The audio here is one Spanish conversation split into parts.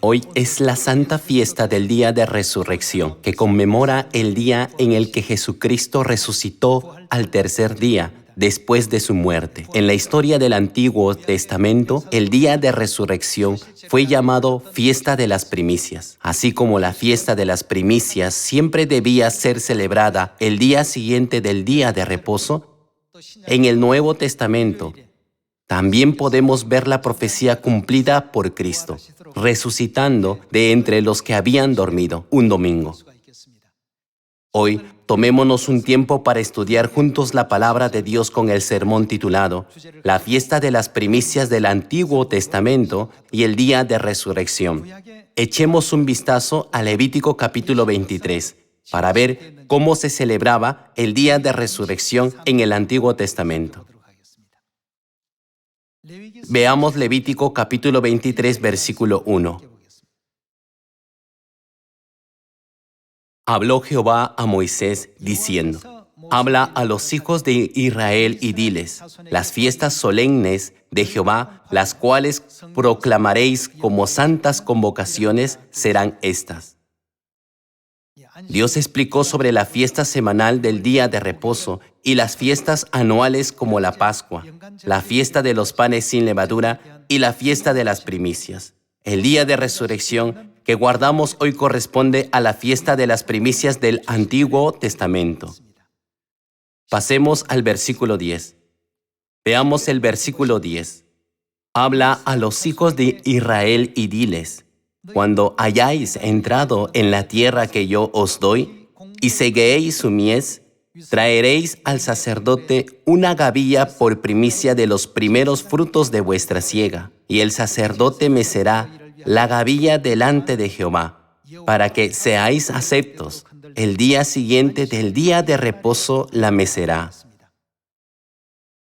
Hoy es la santa fiesta del día de resurrección, que conmemora el día en el que Jesucristo resucitó al tercer día, después de su muerte. En la historia del Antiguo Testamento, el día de resurrección fue llamado fiesta de las primicias. Así como la fiesta de las primicias siempre debía ser celebrada el día siguiente del día de reposo, en el Nuevo Testamento también podemos ver la profecía cumplida por Cristo, resucitando de entre los que habían dormido un domingo. Hoy, tomémonos un tiempo para estudiar juntos la palabra de Dios con el sermón titulado La fiesta de las primicias del Antiguo Testamento y el día de resurrección. Echemos un vistazo a Levítico capítulo 23 para ver cómo se celebraba el día de resurrección en el Antiguo Testamento. Veamos Levítico capítulo 23, versículo 1. Habló Jehová a Moisés, diciendo: Habla a los hijos de Israel y diles: las fiestas solemnes de Jehová, las cuales proclamaréis como santas convocaciones, serán estas. Dios explicó sobre la fiesta semanal del día de reposo y las fiestas anuales como la Pascua, la fiesta de los panes sin levadura y la fiesta de las primicias. El día de resurrección que guardamos hoy corresponde a la fiesta de las primicias del Antiguo Testamento. Pasemos al versículo 10. Veamos el versículo 10. Habla a los hijos de Israel y diles: cuando hayáis entrado en la tierra que yo os doy, y seguéis su mies, traeréis al sacerdote una gavilla por primicia de los primeros frutos de vuestra siega, y el sacerdote mecerá la gavilla delante de Jehová, para que seáis aceptos. El día siguiente del día de reposo la mecerá.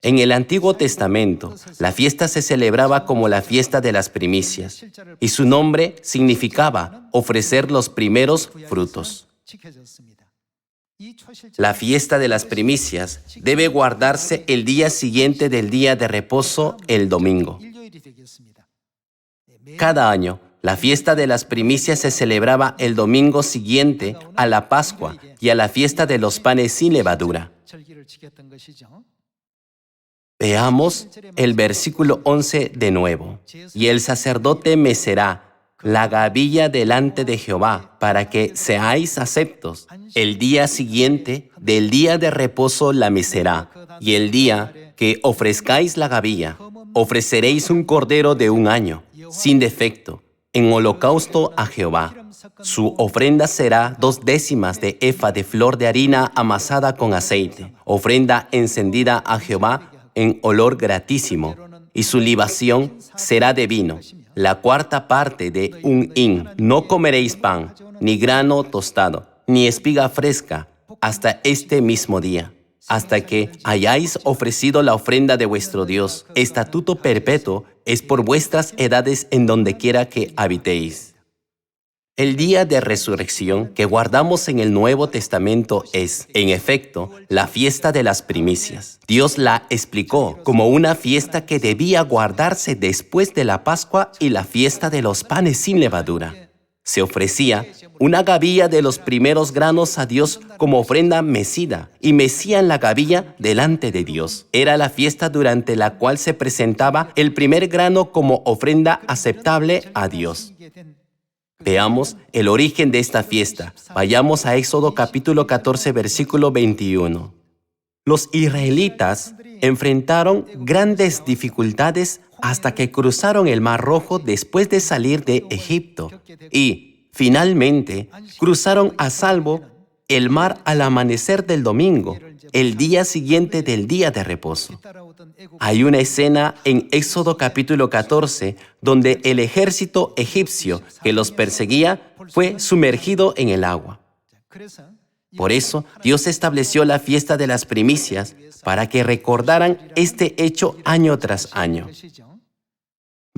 En el Antiguo Testamento, la fiesta se celebraba como la fiesta de las primicias, y su nombre significaba ofrecer los primeros frutos. La fiesta de las primicias debe guardarse el día siguiente del día de reposo, el domingo. Cada año, la fiesta de las primicias se celebraba el domingo siguiente a la Pascua y a la fiesta de los panes sin levadura. Veamos el versículo 11 de nuevo. Y el sacerdote mecerá la gavilla delante de Jehová, para que seáis aceptos. El día siguiente del día de reposo la mecerá, y el día que ofrezcáis la gavilla, ofreceréis un cordero de un año, sin defecto, en holocausto a Jehová. Su ofrenda será 2/10 de efa de flor de harina amasada con aceite, ofrenda encendida a Jehová en olor gratísimo, y su libación será de vino, la 4ª parte de un hin. No comeréis pan, ni grano tostado, ni espiga fresca, hasta este mismo día, hasta que hayáis ofrecido la ofrenda de vuestro Dios. Estatuto perpetuo es por vuestras edades en donde quiera que habitéis. El día de resurrección que guardamos en el Nuevo Testamento es, en efecto, la fiesta de las primicias. Dios la explicó como una fiesta que debía guardarse después de la Pascua y la fiesta de los panes sin levadura. Se ofrecía una gavilla de los primeros granos a Dios como ofrenda mecida, y mecían la gavilla delante de Dios. Era la fiesta durante la cual se presentaba el primer grano como ofrenda aceptable a Dios. Veamos el origen de esta fiesta. Vayamos a Éxodo capítulo 14, versículo 21. Los israelitas enfrentaron grandes dificultades hasta que cruzaron el Mar Rojo después de salir de Egipto y, finalmente, cruzaron a salvo el mar al amanecer del domingo, el día siguiente del día de reposo. Hay una escena en Éxodo capítulo 14 donde el ejército egipcio que los perseguía fue sumergido en el agua. Por eso, Dios estableció la fiesta de las primicias para que recordaran este hecho año tras año.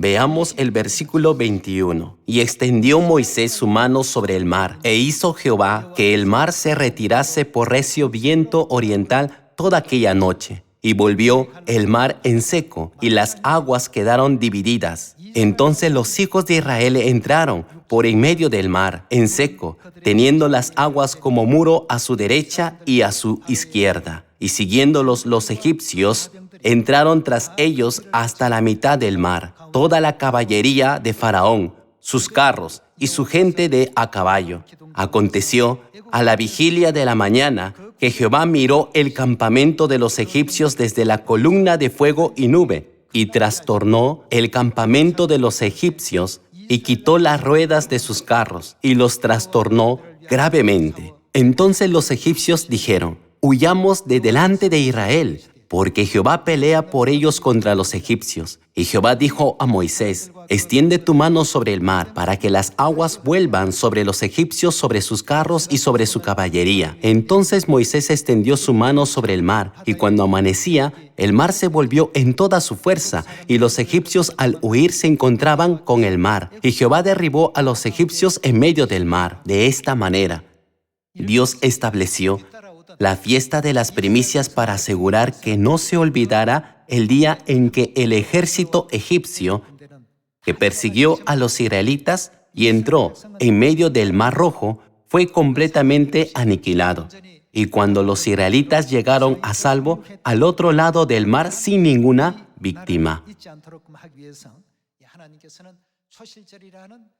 Veamos el versículo 21. Y extendió Moisés su mano sobre el mar, e hizo Jehová que el mar se retirase por recio viento oriental toda aquella noche. y volvió el mar en seco, y las aguas quedaron divididas. Entonces los hijos de Israel entraron por en medio del mar en seco, teniendo las aguas como muro a su derecha y a su izquierda. Y siguiéndolos los egipcios, entraron tras ellos hasta la mitad del mar, toda la caballería de Faraón, sus carros y su gente de a caballo. Aconteció a la vigilia de la mañana que Jehová miró el campamento de los egipcios desde la columna de fuego y nube, y trastornó el campamento de los egipcios, y quitó las ruedas de sus carros, y los trastornó gravemente. Entonces los egipcios dijeron: huyamos de delante de Israel, porque Jehová pelea por ellos contra los egipcios. Y Jehová dijo a Moisés: extiende tu mano sobre el mar, para que las aguas vuelvan sobre los egipcios, sobre sus carros y sobre su caballería. Entonces Moisés extendió su mano sobre el mar, y cuando amanecía, el mar se volvió en toda su fuerza, y los egipcios al huir se encontraban con el mar. Y Jehová derribó a los egipcios en medio del mar. De esta manera, Dios estableció la fiesta de las primicias para asegurar que no se olvidara el día en que el ejército egipcio que persiguió a los israelitas y entró en medio del Mar Rojo fue completamente aniquilado. Y cuando los israelitas llegaron a salvo al otro lado del mar sin ninguna víctima.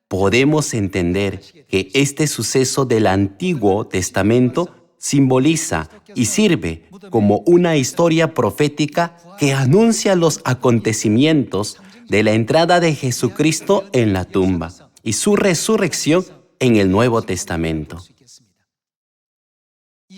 Podemos entender que este suceso del Antiguo Testamento simboliza y sirve como una historia profética que anuncia los acontecimientos de la entrada de Jesucristo en la tumba y su resurrección en el Nuevo Testamento.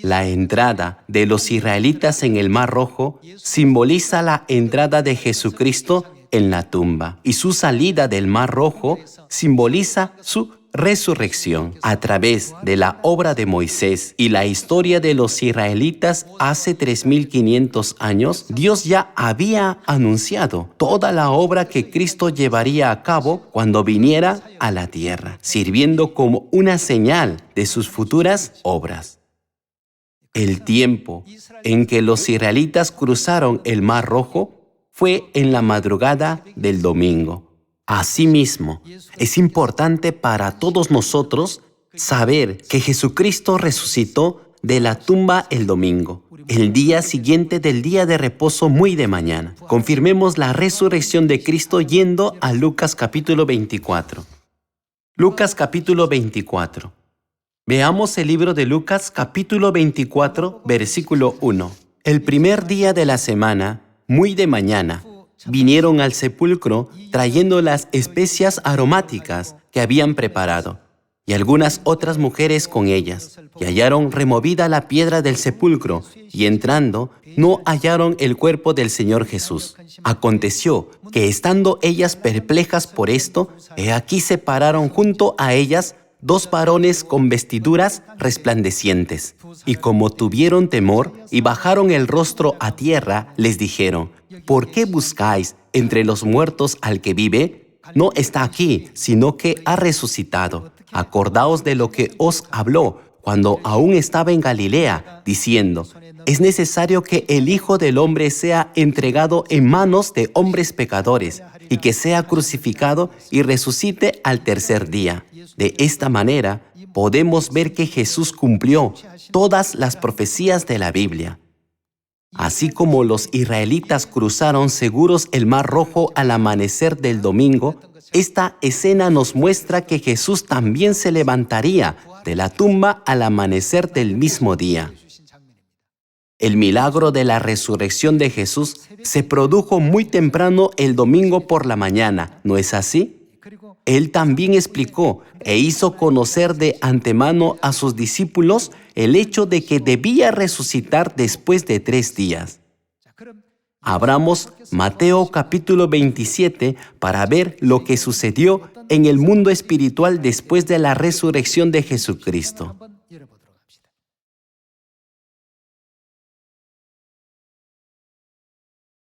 La entrada de los israelitas en el Mar Rojo simboliza la entrada de Jesucristo en la tumba, y su salida del Mar Rojo simboliza su resurrección. A través de la obra de Moisés y la historia de los israelitas hace 3,500 años, Dios ya había anunciado toda la obra que Cristo llevaría a cabo cuando viniera a la tierra, sirviendo como una señal de sus futuras obras. El tiempo en que los israelitas cruzaron el Mar Rojo fue en la madrugada del domingo. Asimismo, es importante para todos nosotros saber que Jesucristo resucitó de la tumba el domingo, el día siguiente del día de reposo muy de mañana. Confirmemos la resurrección de Cristo yendo a Lucas capítulo 24. Lucas capítulo 24. Veamos el libro de Lucas capítulo 24, versículo 1. El primer día de la semana, muy de mañana, vinieron al sepulcro trayendo las especias aromáticas que habían preparado, y algunas otras mujeres con ellas, y hallaron removida la piedra del sepulcro, y entrando, no hallaron el cuerpo del Señor Jesús. Aconteció que estando ellas perplejas por esto, he aquí se pararon junto a ellas 2 varones con vestiduras resplandecientes, y como tuvieron temor y bajaron el rostro a tierra, les dijeron: ¿por qué buscáis entre los muertos al que vive? No está aquí, sino que ha resucitado. Acordaos de lo que os habló cuando aún estaba en Galilea, diciendo: es necesario que el Hijo del Hombre sea entregado en manos de hombres pecadores, y que sea crucificado y resucite al tercer día. De esta manera, podemos ver que Jesús cumplió todas las profecías de la Biblia. Así como los israelitas cruzaron seguros el Mar Rojo al amanecer del domingo, esta escena nos muestra que Jesús también se levantaría de la tumba al amanecer del mismo día. El milagro de la resurrección de Jesús se produjo muy temprano el domingo por la mañana, ¿no es así? Él también explicó e hizo conocer de antemano a sus discípulos el hecho de que debía resucitar después de 3 días. Abramos Mateo capítulo 27 para ver lo que sucedió en el mundo espiritual después de la resurrección de Jesucristo.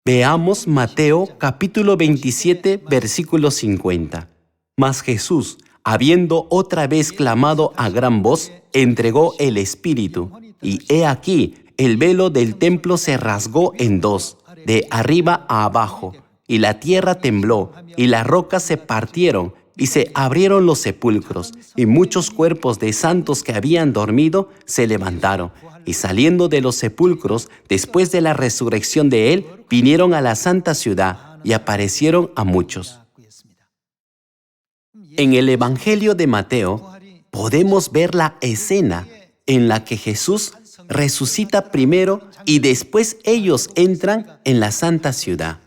Veamos Mateo capítulo 27, versículo 50. Mas Jesús, habiendo otra vez clamado a gran voz, entregó el Espíritu. Y he aquí, el velo del templo se rasgó en dos, de arriba a abajo, y la tierra tembló, y las rocas se partieron, y se abrieron los sepulcros, y muchos cuerpos de santos que habían dormido se levantaron, y saliendo de los sepulcros, después de la resurrección de él, vinieron a la santa ciudad, y aparecieron a muchos. En el Evangelio de Mateo, podemos ver la escena en la que Jesús resucita primero y después ellos entran en la santa ciudad.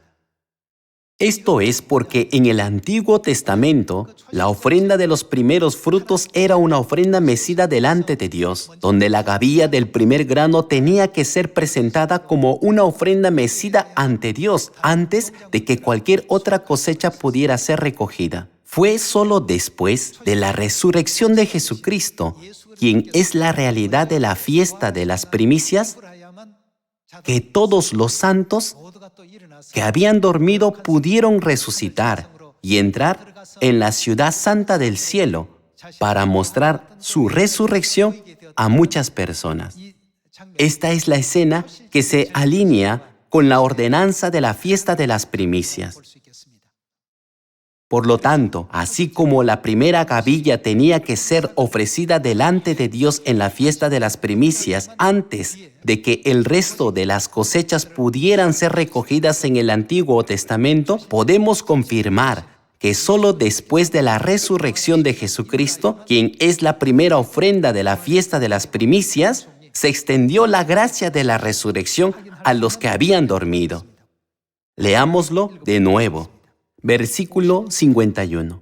Esto es porque en el Antiguo Testamento, la ofrenda de los primeros frutos era una ofrenda mecida delante de Dios, donde la gavilla del primer grano tenía que ser presentada como una ofrenda mecida ante Dios antes de que cualquier otra cosecha pudiera ser recogida. Fue solo después de la resurrección de Jesucristo, quien es la realidad de la fiesta de las primicias, que todos los santos que habían dormido pudieron resucitar y entrar en la ciudad santa del cielo para mostrar su resurrección a muchas personas. Esta es la escena que se alinea con la ordenanza de la fiesta de las primicias. Por lo tanto, así como la primera gavilla tenía que ser ofrecida delante de Dios en la fiesta de las primicias antes de que el resto de las cosechas pudieran ser recogidas en el Antiguo Testamento, podemos confirmar que solo después de la resurrección de Jesucristo, quien es la primera ofrenda de la fiesta de las primicias, se extendió la gracia de la resurrección a los que habían dormido. Leámoslo de nuevo. Versículo 51.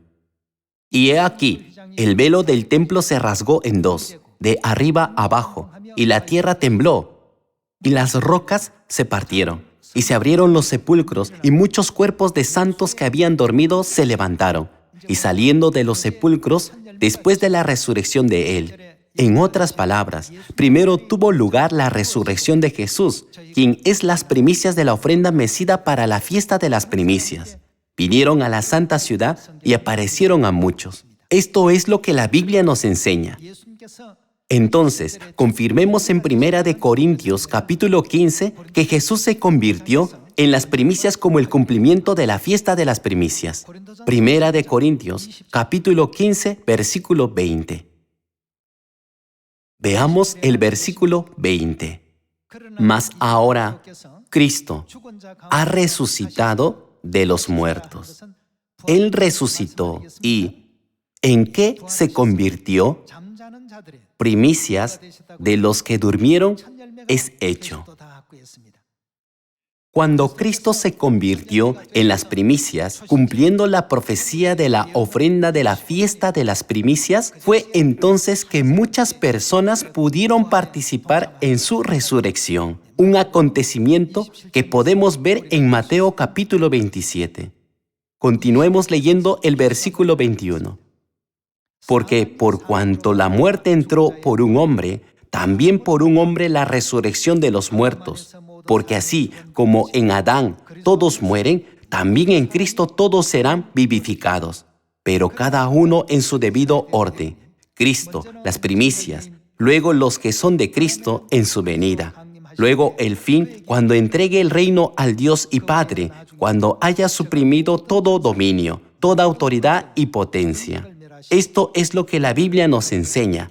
Y he aquí, el velo del templo se rasgó en dos, de arriba a abajo, y la tierra tembló, y las rocas se partieron, y se abrieron los sepulcros, y muchos cuerpos de santos que habían dormido se levantaron, y saliendo de los sepulcros, después de la resurrección de él. En otras palabras, primero tuvo lugar la resurrección de Jesús, quien es las primicias de la ofrenda mecida para la fiesta de las primicias. Vinieron a la santa ciudad y aparecieron a muchos. Esto es lo que la Biblia nos enseña. Entonces, confirmemos en 1 Corintios capítulo 15 que Jesús se convirtió en las primicias como el cumplimiento de la fiesta de las primicias. 1 Corintios capítulo 15, versículo 20. Veamos el versículo 20. Mas ahora, Cristo ha resucitado de los muertos. Él resucitó y ¿en qué se convirtió? Primicias de los que durmieron es hecho. Cuando Cristo se convirtió en las primicias, cumpliendo la profecía de la ofrenda de la fiesta de las primicias, fue entonces que muchas personas pudieron participar en su resurrección, un acontecimiento que podemos ver en Mateo capítulo 27. Continuemos leyendo el versículo 21. Porque por cuanto la muerte entró por un hombre, también por un hombre la resurrección de los muertos. Porque así como en Adán todos mueren, también en Cristo todos serán vivificados. Pero cada uno en su debido orden. Cristo, las primicias, luego los que son de Cristo en su venida. Luego el fin, cuando entregue el reino al Dios y Padre, cuando haya suprimido todo dominio, toda autoridad y potencia. Esto es lo que la Biblia nos enseña.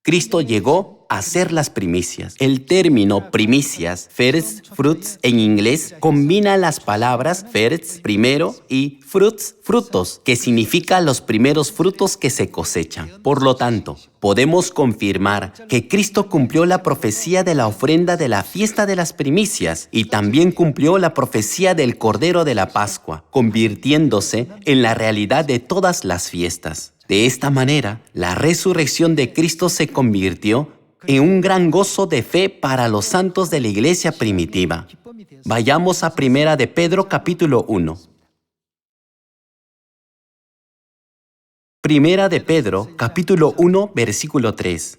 Cristo llegó a ser las primicias. El término primicias, first fruits en inglés, combina las palabras first, primero, y fruits, frutos, que significa los primeros frutos que se cosechan. Por lo tanto, podemos confirmar que Cristo cumplió la profecía de la ofrenda de la fiesta de las primicias y también cumplió la profecía del Cordero de la Pascua, convirtiéndose en la realidad de todas las fiestas. De esta manera, la resurrección de Cristo se convirtió en un gran gozo de fe para los santos de la iglesia primitiva. Vayamos a 1 de Pedro capítulo 1. 1 de Pedro capítulo 1 versículo 3.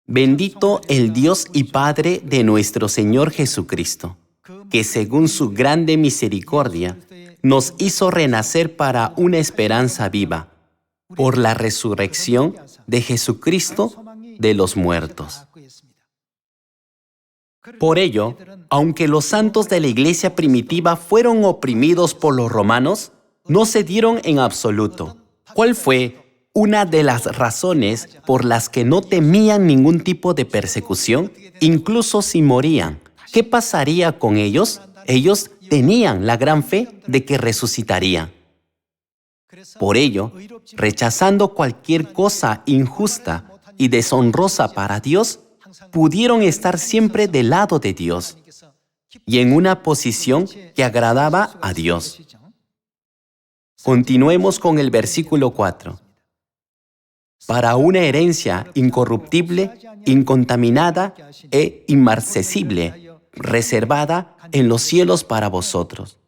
Bendito el Dios y Padre de nuestro Señor Jesucristo, que según su grande misericordia nos hizo renacer para una esperanza viva, por la resurrección de Jesucristo de los muertos. Por ello, aunque los santos de la iglesia primitiva fueron oprimidos por los romanos, no cedieron en absoluto. ¿Cuál fue una de las razones por las que no temían ningún tipo de persecución? Incluso si morían, ¿qué pasaría con ellos? Ellos tenían la gran fe de que resucitarían. Por ello, rechazando cualquier cosa injusta y deshonrosa para Dios, pudieron estar siempre del lado de Dios y en una posición que agradaba a Dios. Continuemos con el versículo 4. Para una herencia incorruptible, incontaminada e inmarcesible, reservada en los cielos para vosotros.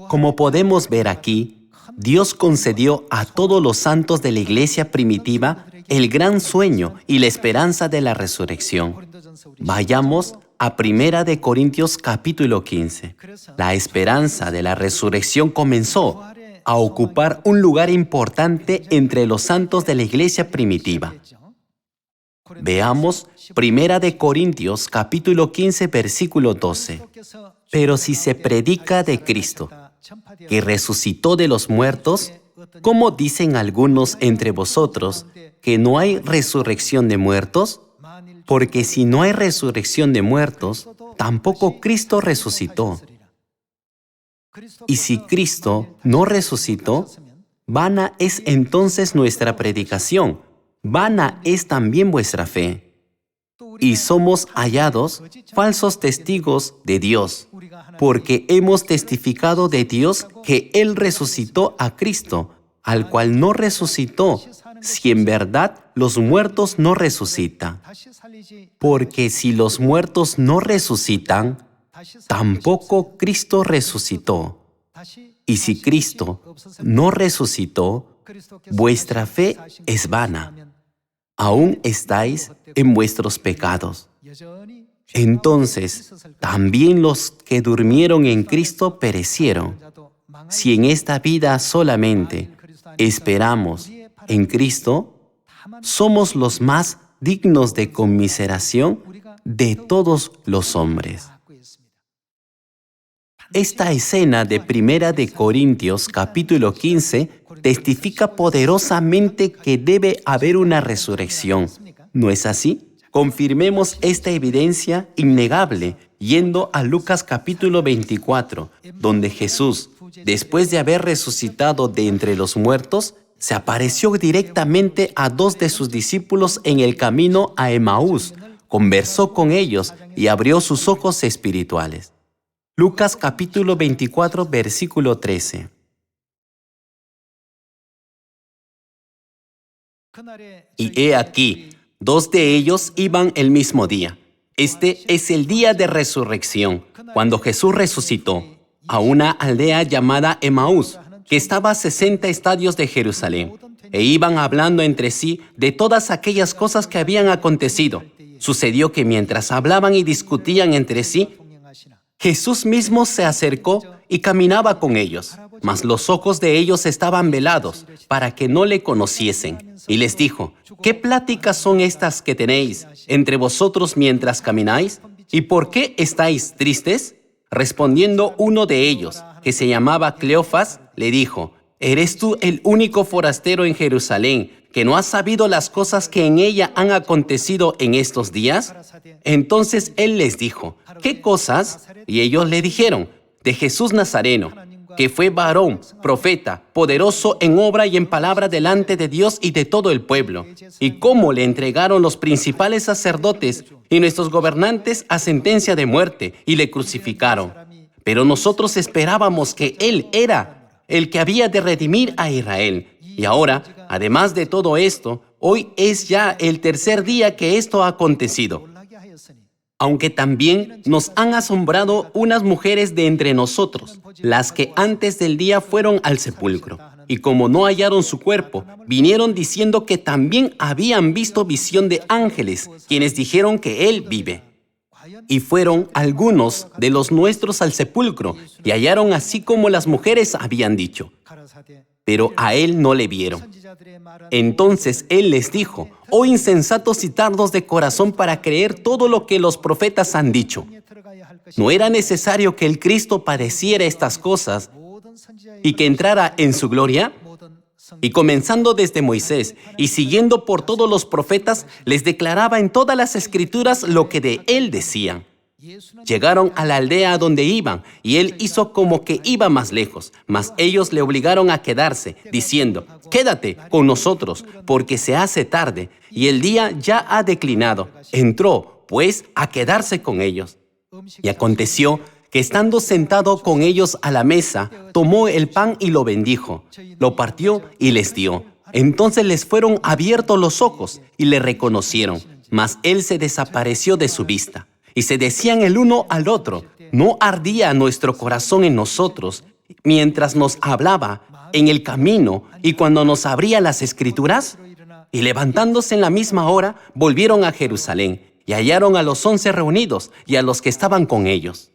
Como podemos ver aquí, Dios concedió a todos los santos de la iglesia primitiva el gran sueño y la esperanza de la resurrección. Vayamos a 1 Corintios capítulo 15. La esperanza de la resurrección comenzó a ocupar un lugar importante entre los santos de la iglesia primitiva. Veamos 1 Corintios capítulo 15 versículo 12. Pero si se predica de Cristo, que resucitó de los muertos, ¿cómo dicen algunos entre vosotros que no hay resurrección de muertos? Porque si no hay resurrección de muertos, tampoco Cristo resucitó. Y si Cristo no resucitó, vana es entonces nuestra predicación, vana es también vuestra fe. Y somos hallados falsos testigos de Dios, porque hemos testificado de Dios que Él resucitó a Cristo, al cual no resucitó, si en verdad los muertos no resucitan. Porque si los muertos no resucitan, tampoco Cristo resucitó. Y si Cristo no resucitó, vuestra fe es vana. Aún estáis en vuestros pecados. Entonces, también los que durmieron en Cristo perecieron. Si en esta vida solamente esperamos en Cristo, somos los más dignos de conmiseración de todos los hombres. Esta escena de 1 Corintios capítulo 15 testifica poderosamente que debe haber una resurrección. ¿No es así? Confirmemos esta evidencia innegable yendo a Lucas capítulo 24, donde Jesús, después de haber resucitado de entre los muertos, se apareció directamente a 2 de sus discípulos en el camino a Emaús, conversó con ellos y abrió sus ojos espirituales. Lucas capítulo 24, versículo 13. Y he aquí, 2 de ellos iban el mismo día. Este es el día de resurrección, cuando Jesús resucitó, a una aldea llamada Emaús, que estaba a 60 estadios de Jerusalén, e iban hablando entre sí de todas aquellas cosas que habían acontecido. Sucedió que mientras hablaban y discutían entre sí, Jesús mismo se acercó y caminaba con ellos, mas los ojos de ellos estaban velados para que no le conociesen. Y les dijo: ¿Qué pláticas son estas que tenéis entre vosotros mientras camináis? ¿Y por qué estáis tristes? Respondiendo uno de ellos, que se llamaba Cleofas, le dijo: ¿Eres tú el único forastero en Jerusalén que no has sabido las cosas que en ella han acontecido en estos días? Entonces él les dijo: ¿Qué cosas? Y ellos le dijeron: de Jesús Nazareno, que fue varón, profeta, poderoso en obra y en palabra delante de Dios y de todo el pueblo, y cómo le entregaron los principales sacerdotes y nuestros gobernantes a sentencia de muerte, y le crucificaron. Pero nosotros esperábamos que Él era el que había de redimir a Israel. Y ahora, además de todo esto, hoy es ya el tercer día que esto ha acontecido. Aunque también nos han asombrado unas mujeres de entre nosotros, las que antes del día fueron al sepulcro, y como no hallaron su cuerpo, vinieron diciendo que también habían visto visión de ángeles, quienes dijeron que Él vive. Y fueron algunos de los nuestros al sepulcro, y hallaron así como las mujeres habían dicho. pero a él no le vieron. Entonces él les dijo: «Oh insensatos y tardos de corazón para creer todo lo que los profetas han dicho. ¿No era necesario que el Cristo padeciera estas cosas y que entrara en su gloria?» Y comenzando desde Moisés y siguiendo por todos los profetas, les declaraba en todas las escrituras lo que de él decían. Llegaron a la aldea a donde iban, y él hizo como que iba más lejos, mas ellos le obligaron a quedarse, diciendo: «Quédate con nosotros, porque se hace tarde, y el día ya ha declinado». Entró, pues, a quedarse con ellos. Y aconteció que estando sentado con ellos a la mesa, tomó el pan y lo bendijo, lo partió y les dio. Entonces les fueron abiertos los ojos y le reconocieron, mas él se desapareció de su vista. Y se decían el uno al otro: ¿no ardía nuestro corazón en nosotros mientras nos hablaba en el camino y cuando nos abría las Escrituras? Y levantándose en la misma hora, volvieron a Jerusalén y hallaron a los 11 reunidos y a los que estaban con ellos.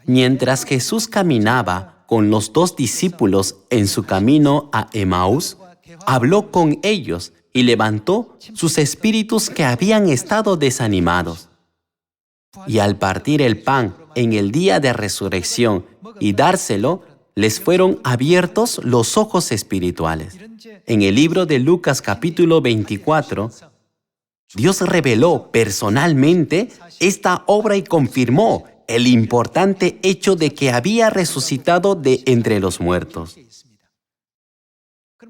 Mientras Jesús caminaba con los 2 discípulos en su camino a Emaús, habló con ellos y levantó sus espíritus que habían estado desanimados. Y al partir el pan en el día de resurrección y dárselo, les fueron abiertos los ojos espirituales. En el libro de Lucas capítulo 24, Dios reveló personalmente esta obra y confirmó el importante hecho de que había resucitado de entre los muertos.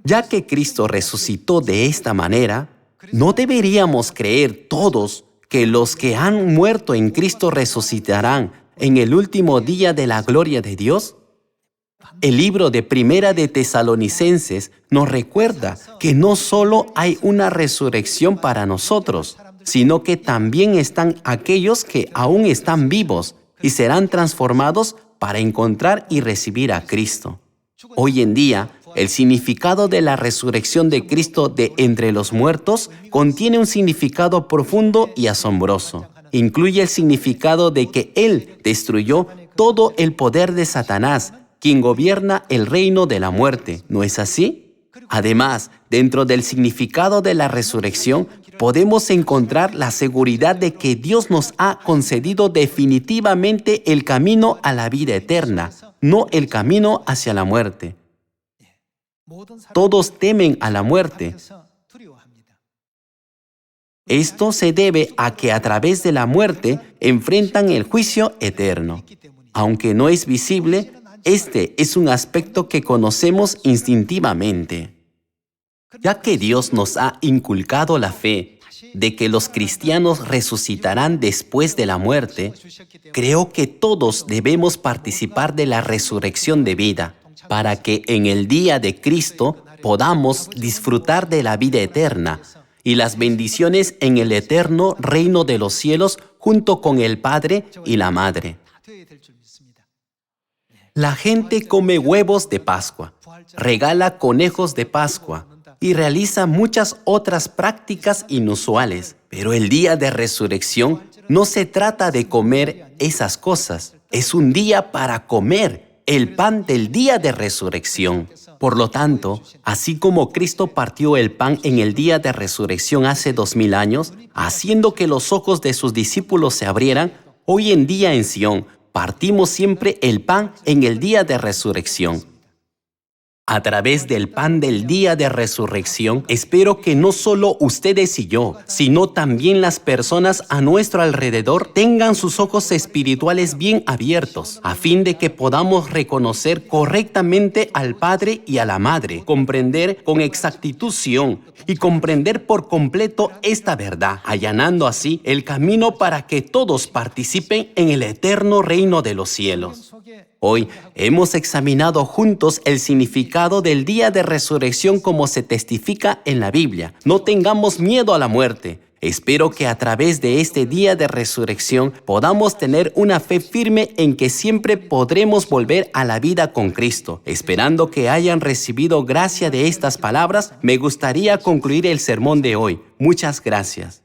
Ya que Cristo resucitó de esta manera, ¿no deberíamos creer todos que los que han muerto en Cristo resucitarán en el último día de la gloria de Dios? El libro de Primera de Tesalonicenses nos recuerda que no solo hay una resurrección para nosotros, sino que también están aquellos que aún están vivos y serán transformados para encontrar y recibir a Cristo. Hoy en día, el significado de la resurrección de Cristo de entre los muertos contiene un significado profundo y asombroso. Incluye el significado de que Él destruyó todo el poder de Satanás, quien gobierna el reino de la muerte. ¿No es así? Además, dentro del significado de la resurrección, podemos encontrar la seguridad de que Dios nos ha concedido definitivamente el camino a la vida eterna, no el camino hacia la muerte. Todos temen a la muerte. Esto se debe a que a través de la muerte enfrentan el juicio eterno. Aunque no es visible, este es un aspecto que conocemos instintivamente. Ya que Dios nos ha inculcado la fe de que los cristianos resucitarán después de la muerte, creo que todos debemos participar de la resurrección de vida, para que en el día de Cristo podamos disfrutar de la vida eterna y las bendiciones en el eterno reino de los cielos junto con el Padre y la Madre. La gente come huevos de Pascua, regala conejos de Pascua y realiza muchas otras prácticas inusuales. Pero el día de resurrección no se trata de comer esas cosas. Es un día para comer el pan del día de resurrección. Por lo tanto, así como Cristo partió el pan en el día de resurrección hace 2000 años, haciendo que los ojos de sus discípulos se abrieran, hoy en día en Sión, partimos siempre el pan en el día de resurrección. A través del pan del día de resurrección, espero que no solo ustedes y yo, sino también las personas a nuestro alrededor tengan sus ojos espirituales bien abiertos, a fin de que podamos reconocer correctamente al Padre y a la Madre, comprender con exactitud Sión y comprender por completo esta verdad, allanando así el camino para que todos participen en el eterno reino de los cielos. Hoy hemos examinado juntos el significado del día de resurrección como se testifica en la Biblia. No tengamos miedo a la muerte. Espero que a través de este día de resurrección podamos tener una fe firme en que siempre podremos volver a la vida con Cristo. Esperando que hayan recibido gracia de estas palabras, me gustaría concluir el sermón de hoy. Muchas gracias.